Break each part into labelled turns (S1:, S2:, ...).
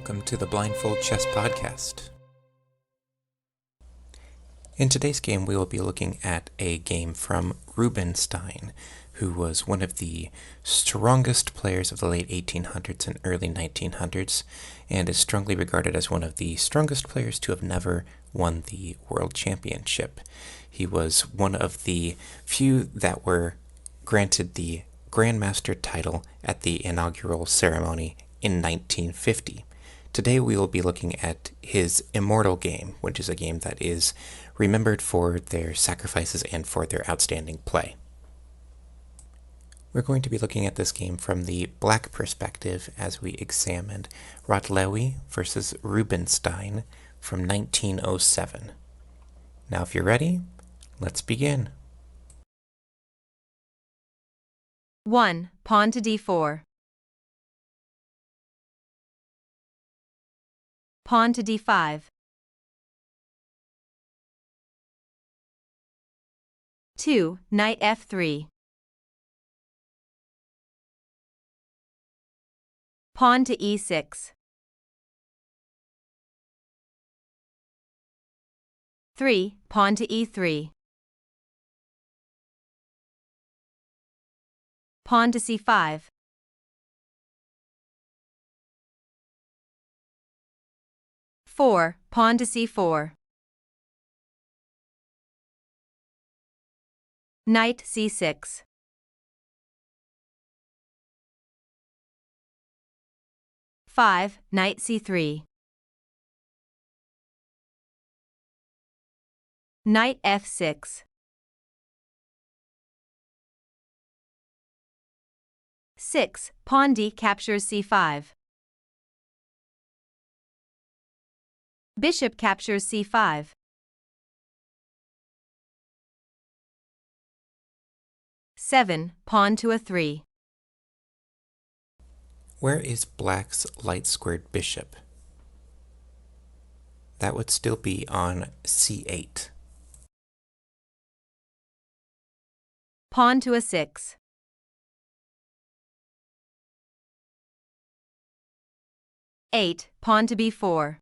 S1: welcome to the Blindfold Chess Podcast. In today's game, we will be looking at a game from Rubinstein, who was one of the strongest players of the late 1800s and early 1900s, and is strongly regarded as one of the strongest players to have never won the World Championship. He was one of the few that were granted the Grandmaster title at the inaugural ceremony in 1950. Today we will be looking at his Immortal game, which is a game that is remembered for their sacrifices and for their outstanding play. We're going to be looking at this game from the black perspective as we examined Rotlewi versus Rubinstein from 1907. Now if you're ready, let's begin.
S2: 1. Pawn to d4. Pawn to d5. 2. Knight f3. Pawn to e6. 3. Pawn to e3. Pawn to c5. 4. Pawn to c4. Knight c6. 5. Knight c3. Knight f6. 6. Pawn d captures c5. Bishop captures c5. 7. Pawn to a3.
S1: Where is black's light-squared bishop? That would still be on c8.
S2: Pawn to a6. 8. Pawn to b4.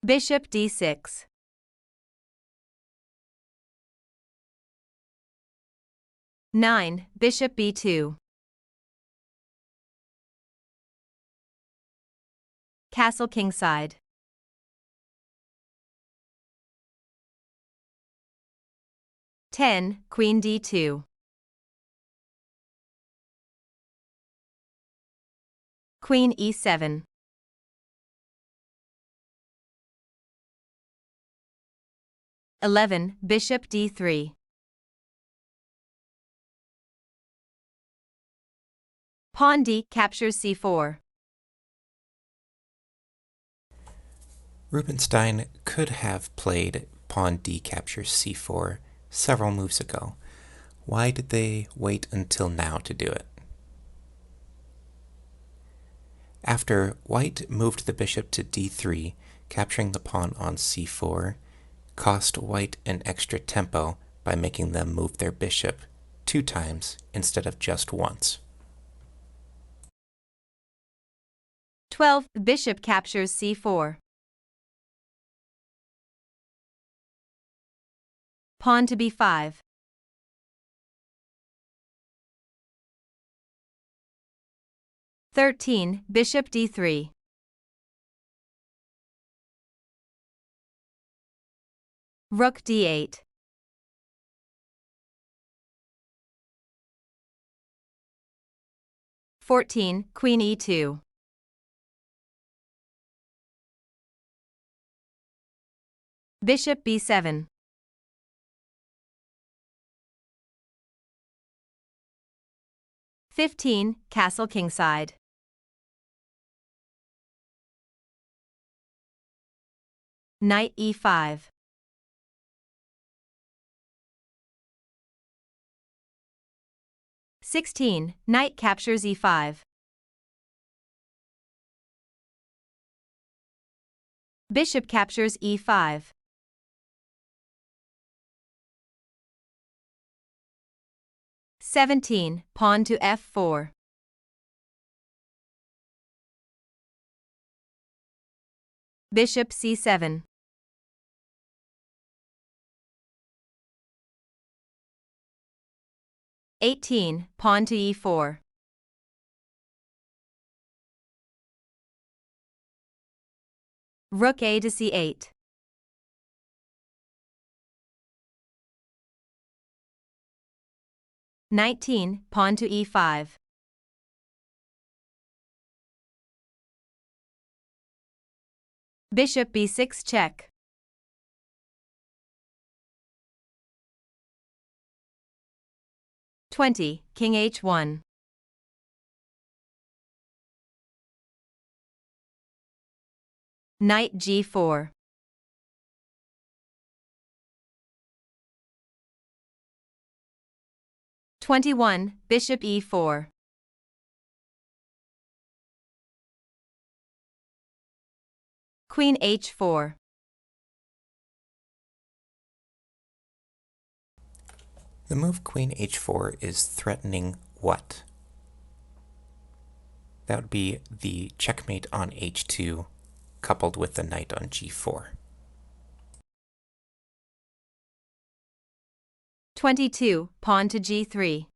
S2: Bishop d6. 9. Bishop b2. Castle kingside. 10. Queen d2. Queen e7. 11. Bishop d3. Pawn d captures c4.
S1: Rubinstein could have played pawn d captures c4 several moves ago. Why did they wait until now to do it? After white moved the bishop to d3, capturing the pawn on c4 cost white an extra tempo by making them move their bishop 2 times instead of just once.
S2: 12. Bishop captures c4. Pawn to b5. 13. Bishop d3. Rook d8. 14. Queen e2. Bishop b7. 15. Castle kingside. Knight e5. 16. Knight captures e5. Bishop captures e5. 17. Pawn to f4. Bishop c7. Pawn to e4. Rook a to c8. Pawn to e5. Bishop b6 check. King h1. Knight g4. Bishop e4. Queen h4.
S1: The move Queen h4 is threatening what? That would be the checkmate on h2 coupled with the knight on g4.
S2: Pawn to g3.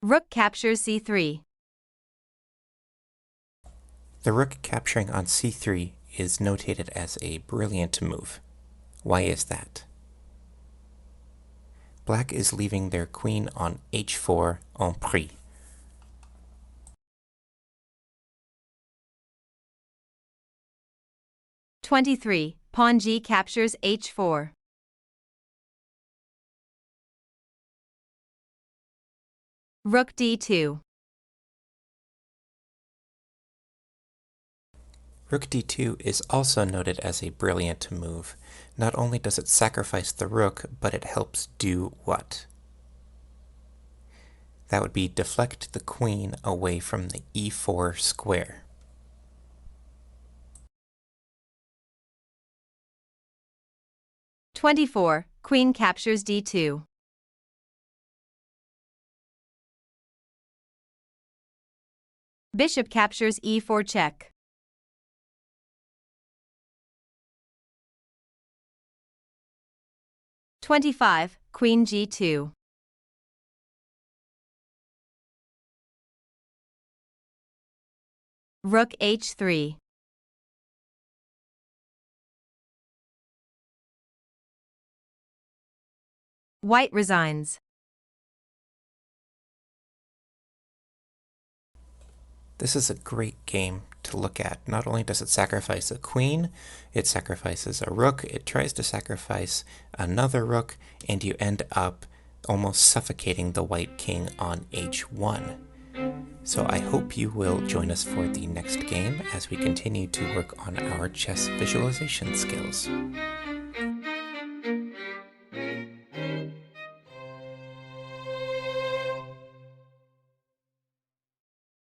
S2: Rook captures c3.
S1: The rook capturing on c3 is notated as a brilliant move. Why is that? Black is leaving their queen on h4 en prise.
S2: Pawn g captures h4. Rook d2.
S1: Rook d2 is also noted as a brilliant move. Not only does it sacrifice the rook, but it helps do what? That would be deflect the queen away from the e4 square.
S2: Queen captures d2. Bishop captures e4 check. Queen g2. Rook h3. White resigns.
S1: This is a great game to look at. Not only does it sacrifice a queen, it sacrifices a rook, it tries to sacrifice another rook, and you end up almost suffocating the white king on h1. So I hope you will join us for the next game as we continue to work on our chess visualization skills.